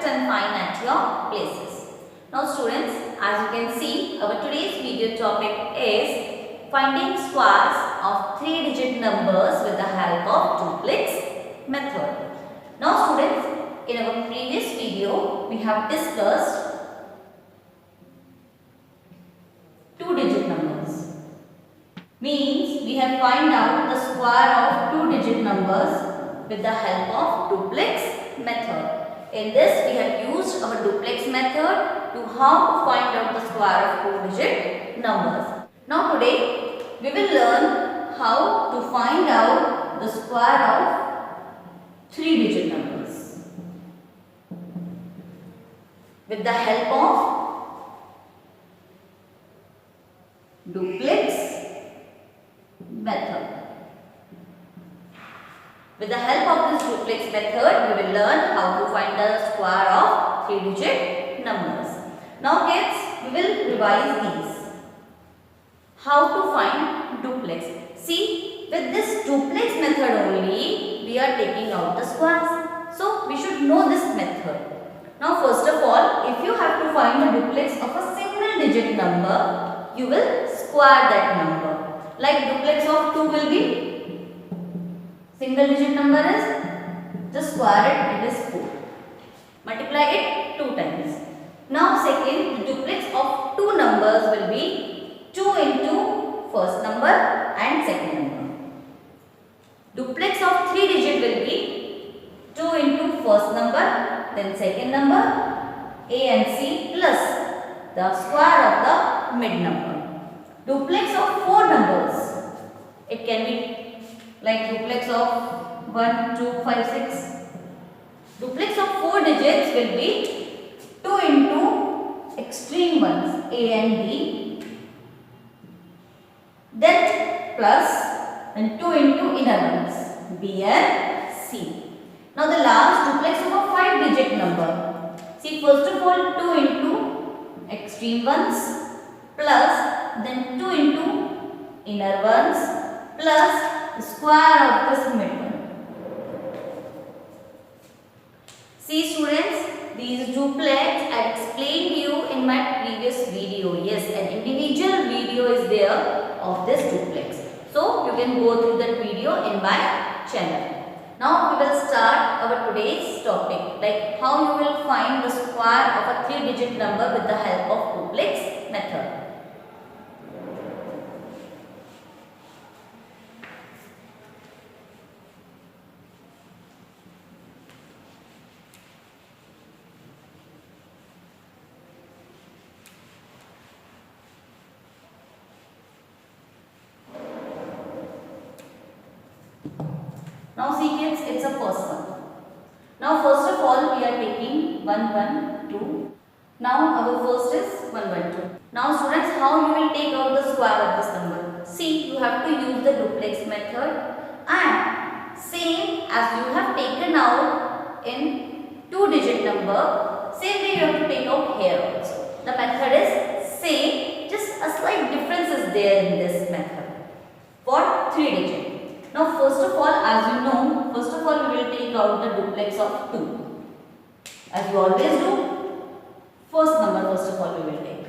and find at your places. Now students, as you can see, our today's video topic is finding squares of 3-digit numbers with the help of duplex method. Now students, in our previous video, we have discussed 2-digit numbers. Means we have find out the square of 2-digit numbers with the help of duplex method. In this we have used our duplex method to how to find out the square of 2-digit numbers. Now today we will learn how to find out the square of 3-digit numbers with the help of duplex method. With the help of this duplex method, we will learn how to find the square of 3-digit numbers. Now kids, we will revise these. How to find duplex. See, with this duplex method only, we are taking out the squares. So, we should know this method. Now first of all, if you have to find the duplex of a single digit number, you will square that number. Like duplex of 2 will be single digit number is, just square it is 4. Multiply it 2 times. Now second, the duplex of 2 numbers will be 2 into first number and second number. Duplex of 3 digit will be 2 into first number, then second number, A and C plus the square of the mid number. Duplex of 4 numbers, it can be like duplex of 1, 2, 5, 6. Duplex of 4 digits will be 2 into extreme ones, A and B, then plus, then 2 into inner ones, B and C. Now the last duplex of a 5-digit number. See, first of all 2 into extreme ones plus, then 2 into inner ones plus the square of this mid one. See students, these duplex I explained you in my previous video. Yes, an individual video is there of this duplex. So you can go through that video in my channel. Now we will start our today's topic, like how you will find the square of a 3-digit number with the help of duplex method. Now see kids, it's a first one. Now first of all we are taking 1, 1, 2. Now our first is 1, 1, 2. Now students, how you will take out the square of this number? See, you have to use the duplex method and same as you have taken out in 2-digit number, same way you have to take out here also. The method is same, just a slight difference is there in this method for 3-digit. Now first of all, as you know, first of all we will take out the duplex of 2. As you always do, first number first of all we will take.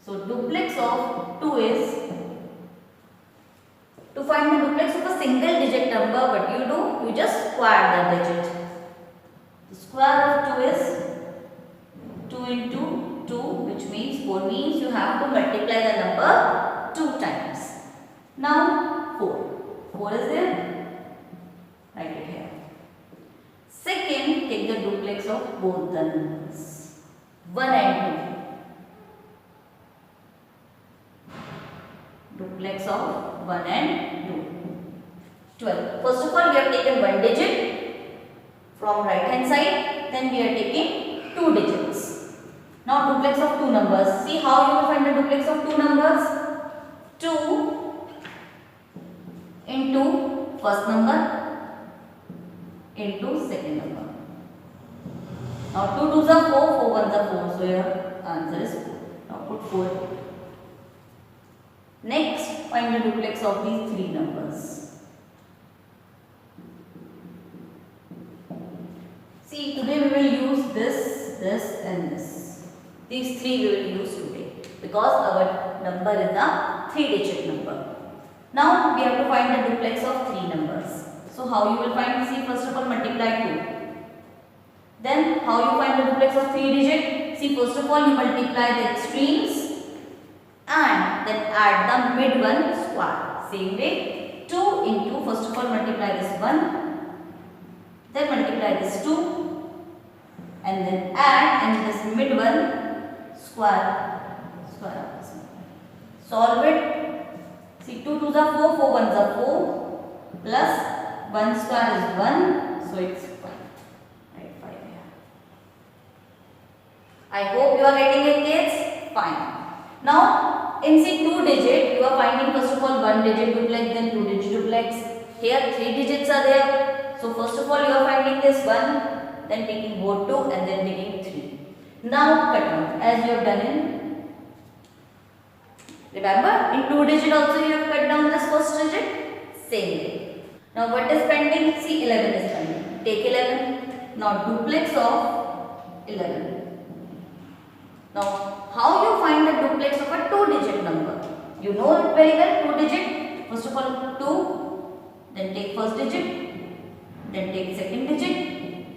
So duplex of 2 is, to find the duplex of a single digit number, what you do? You just square the digit. The square of 2 is 2 into 2, which means 4, means you have to multiply the number 2 times. Now 4. 4 is there, write it here. Second, take the duplex of both the numbers, 1 and 2. Duplex of 1 and 2. 12. First of all, we have taken 1 digit from right hand side, then we are taking 2 digits. Now duplex of 2 numbers. See how you will find the duplex of 2 numbers? 2 into first number into second number. Now 2 2s are 4, 4 1s are 4. So your answer is 4. Now put 4. Next, find the duplex of these 3 numbers. See, today we will use this, this and this. These three we will use today because our number is a 3-digit number. Now we have to find the duplex of three numbers. So how you will find? See, first of all multiply 2. Then how you find the duplex of 3 digit? See, first of all you multiply the extremes and then add the mid one square. Same way, 2 into, first of all multiply this 1, then multiply this 2 and then add and this mid one square of this one. Solve it. See, 2 2s are 4, 4 1s are 4 plus 1 square is 1, so it's 5. Right, 5 here. I hope you are getting it, kids. Fine. Now in see 2 digit, you are finding first of all 1 digit duplex, then 2 digit duplex. Here 3 digits are there. So first of all you are finding this 1, then taking both 2 and then taking 3. Now cut out as you have done in. Remember, in 2 digit also you have cut down this first digit. Same way. Now what is pending? See, 11 is pending. Take 11. Now duplex of 11. Now how you find the duplex of a 2-digit number? You know it very well. 2 digit. First of all 2. Then take first digit. Then take second digit.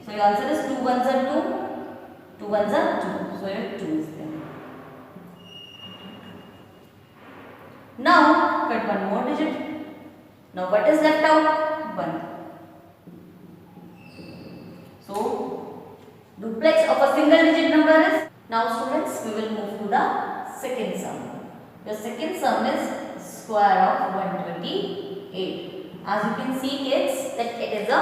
So your answer is 2 1s are 2. 2 1s are 2. So your 2 is there. Now cut one more digit. Now what is left out? 1. So duplex of a single digit number is. Now students, we will move to the second sum. The second sum is square of 128. As you can see, kids, that it is a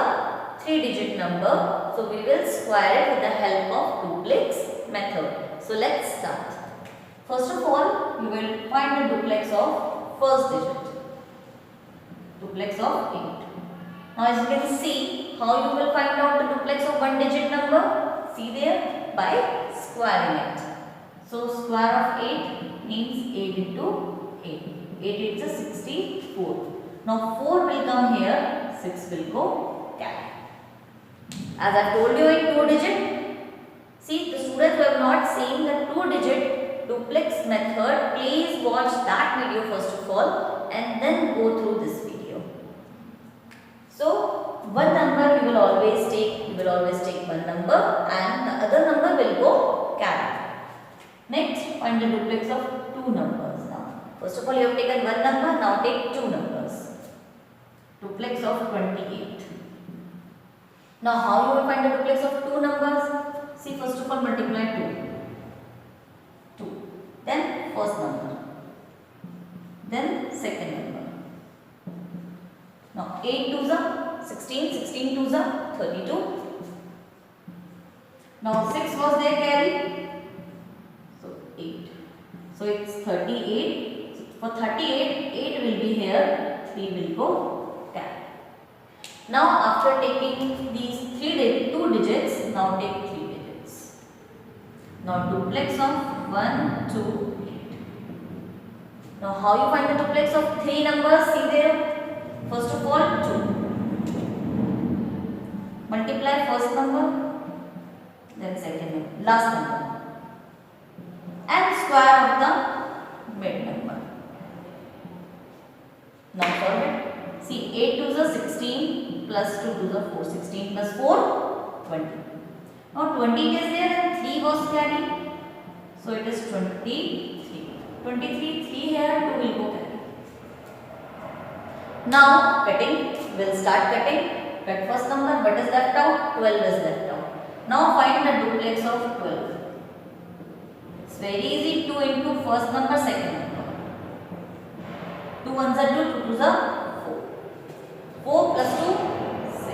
3-digit number. So we will square it with the help of duplex method. So let's start. First of all, you will find the duplex of first digit. Duplex of 8. Now as you can see, how you will find out the duplex of 1-digit number? See there, by squaring it. So square of 8 means 8 into 8. 8 8 is 64. Now 4 will come here, 6 will go carry. As I told you in 2 digit, see the students who have not seen the 2-digit duplex method, please watch that video first of all and then go through this video. So one number you will always take one number and the other number will go carry. Next, find the duplex of 2 numbers now. First of all, you have taken one number, now take 2 numbers. Duplex of 28. Now how you will find the duplex of 2 numbers? See, first of all multiply 2. Then first number. Then second number. Now 8 2s are 16, 16 2s are 32. Now 6 was there carry. So 8. So it's 38. So for 38, 8 will be here, 3 will go carry. Now after taking these 2 digits, now take 3 digits. Now duplex of 1, 2, 8. Now how you find the duplex of 3 numbers? See there. First of all 2. Multiply first number, then second number, last number, and square of the mid number. Now solve it. See, 8 2s are 16 plus 2 2s are 4. 16 plus 4, 20. Now 20 is there and 3 was carried. So it is 23. 23, 3 here, 2 will go carry. Now cutting, we'll start cutting. Cut first number, what is left out? 12 is left out. Now find the duplex of 12. It's very easy. 2 into first number, second number. 2 1s are 2, 2 2s are 4. 4 plus 2, 6.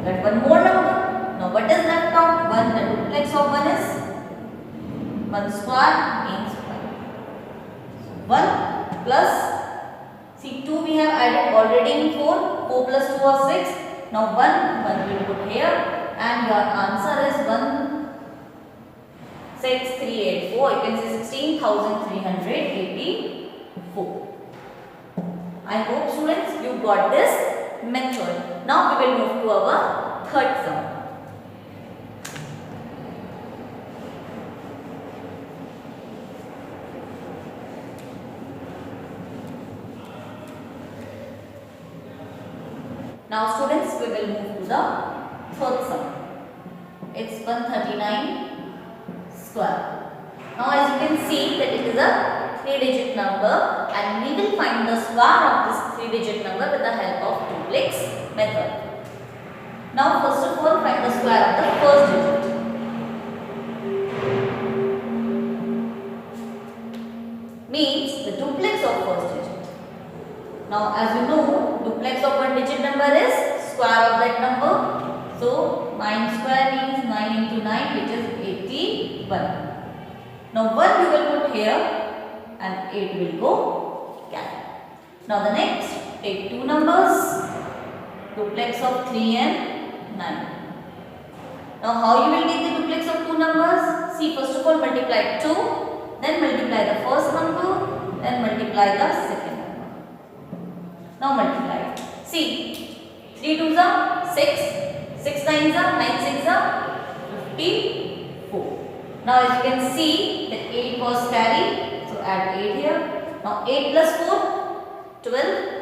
Cut one more number. Now what is left out? 1. The duplex of 1 is 1 square means 5. 1 plus, see 2 we have added already in 4. 4 plus 2 was 6. Now 1 will put here and your answer is 16384. You can say 16,384. I hope students you got this method. Now we will move to our third sum. Now students, we will move to the third sum. It's 139 square. Now as you can see that it is a 3-digit number and we will find the square of this 3-digit number with the help of duplex method. Now first of all find the square of the first digit. Means the duplex of first digit. Now as you know, duplex of one digit number is square of that number. So 9 square means 9 into 9 which is 81. Now 1 you will put here and 8 will go carry. Now the next, take two numbers, duplex of 3 and 9. Now how you will take the duplex of two numbers? See, first of all multiply 2, then multiply the first number, then multiply the second number. Now multiply. See, 3 2s are 6, 6 9s are 9 6s are 54. Now as you can see that 8 was carried, so add 8 here. Now 8 plus 4, 12.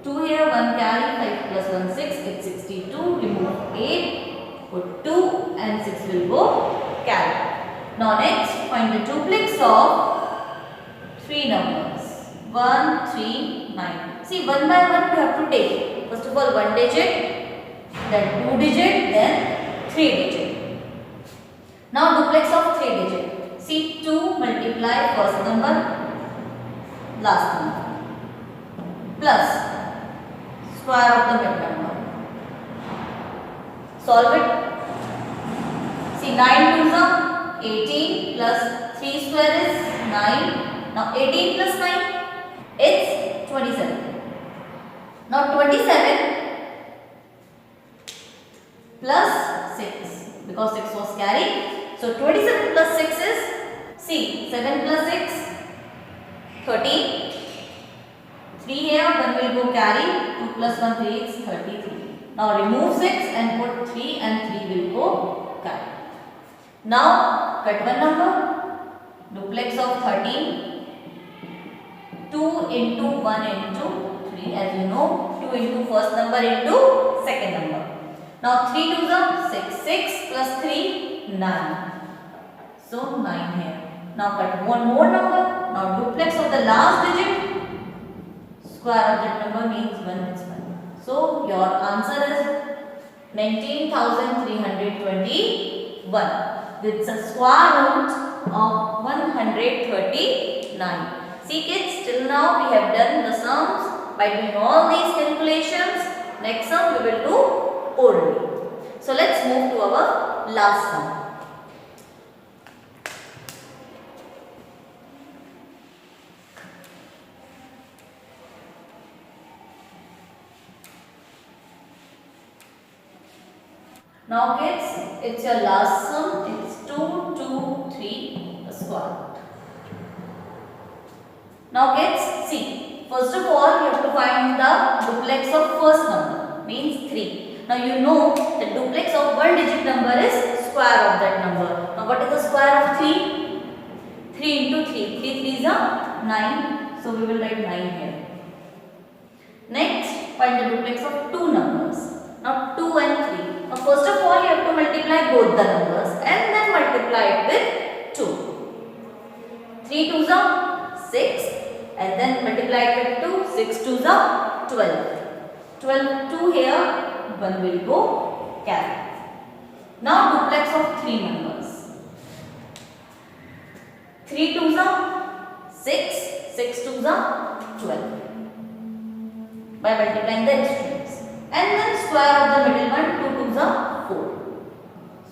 2 here, 1 carry, 5 plus 1 6, it's 62. Remove 8, put 2 and 6 will go carry. Now next find the duplex of 3 numbers. 1, 3, 9. See, one by one we have to take. First of all 1 digit, then 2 digit, then 3 digit. Now duplex of 3 digit. See, 2 multiply first number, last number, plus square of the mid number. Solve it. See, 9 2s are 18 plus 3 square is 9. Now 18 plus 9, it's 27. Now 27 plus 6, because 6 was carried. So 27 plus 6 is, see, 7 plus 6, 13. 3 here, 1 will go carry, 2 plus 1, 3 is 33. Now remove 6 and put 3 and 3 will go carry. Now cut one number, duplex of 13, 2 into 1 into 3, as you know, 2 into first number into second number. Now 3 2s are 6, 6 plus 3, 9. So 9 here. Now cut one more number. Now duplex of the last digit, square of that number means 1 is 1. So your answer is 19,321 with a square root of 139. See kids, till now we have done the sums by doing all these calculations. Next sum we will do orally. So let's move to our last sum. Now kids, it's your last sum. It's 2, 2, 3 the square root. Now kids, see, first of all you have to find the duplex of first number, means 3. Now you know the duplex of one digit number is square of that number. Now what is the square of 3? 3 into 3. 3 3s are 9. So we will write 9 here. Next, find the duplex of two numbers. Now 2 and 3. Now first of all you have to multiply both the numbers and then multiply it with 2. 3 2s are 6 and then multiply it with 2. 6 2s are 12. 12 2 here, 1 will go carry. Now duplex of 3 numbers. 3 2s are 6, 6 2s are 12 by multiplying the extremes. And then square of the middle one, 2 2s are 4.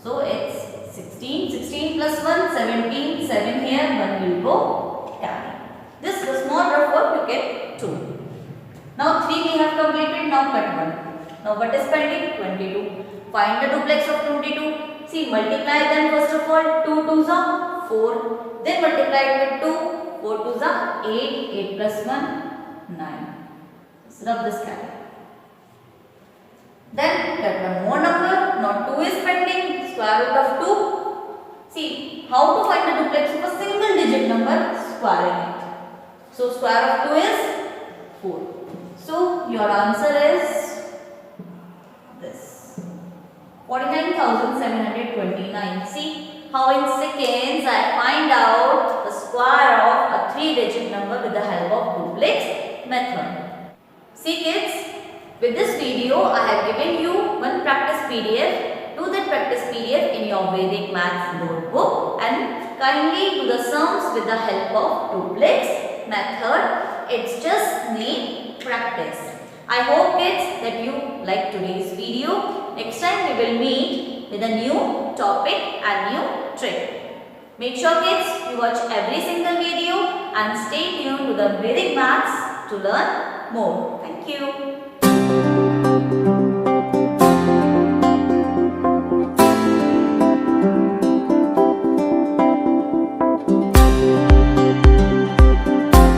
So it's 16, 16 plus 1, 17, 7 here, 1 will go carry. This is a small rough work, you get 2. Now 3 we have completed, now cut 1. Now what is pending? 22. Find the duplex of 22. See, multiply them first of all, 2 2s are 4. Then multiply it with 2, 4 2s are 8, 8 plus 1, 9. Let's rub this carry. Then cut one more number. Now 2 is pending. Square root of 2. See how to find the duplex of a single digit number, squaring it. So square of 2 is 4. So your answer is 49,729. See how in seconds I find out the square of a 3-digit number with the help of duplex method. See kids, with this video I have given you one practice PDF. Do that practice PDF in your Vedic Maths notebook and kindly do the sums with the help of duplex method. It's just need practice. I hope kids that you like today's video. Next time we will meet with a new topic and new trick. Make sure kids you watch every single video and stay tuned to the Vedic Maths to learn more. Thank you.